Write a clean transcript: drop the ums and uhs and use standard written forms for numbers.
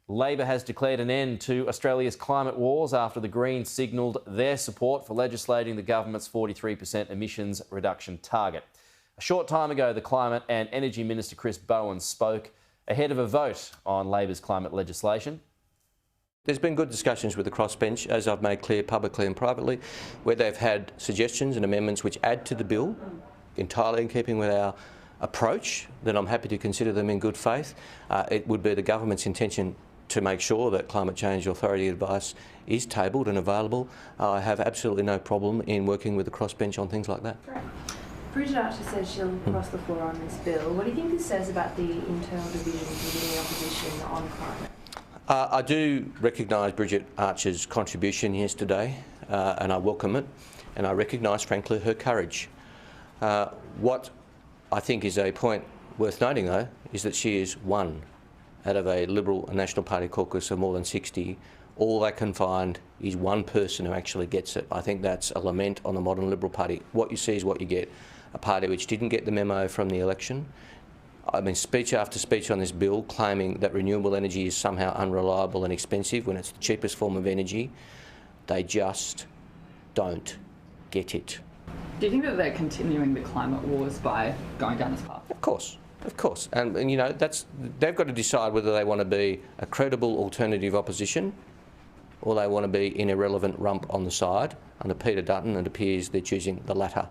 Labor has declared an end to Australia's climate wars after the Greens signalled their support for legislating the government's 43% emissions reduction target. A short time ago, the Climate and Energy Minister Chris Bowen spoke ahead of a vote on Labor's climate legislation. There's been good discussions with the crossbench, as I've made clear publicly and privately, where they've had suggestions and amendments which add to the bill, entirely in keeping with our approach, then I'm happy to consider them in good faith. It would be the government's intention to make sure that climate change authority advice is tabled and available. I have absolutely no problem in working with the crossbench on things like that. Right. Peter Dutton says she'll cross the floor on this bill. What do you think this says about the internal divisions within the opposition on climate? I do recognise Bridget Archer's contribution yesterday, and I welcome it, and I recognise, frankly, her courage. What I think is a point worth noting, though, is that she is one out of a Liberal and National Party caucus of more than 60. All they can find is one person who actually gets it. I think that's a lament on the modern Liberal Party. What you see is what you get. A party which didn't get the memo from the election. I mean, speech after speech on this bill claiming that renewable energy is somehow unreliable and expensive when it's the cheapest form of energy. They just don't get it. Do you think that they're continuing the climate wars by going down this path? Of course. Of course, and you know, they've got to decide whether they want to be a credible alternative opposition or they want to be an irrelevant rump on the side. Under Peter Dutton, it appears they're choosing the latter.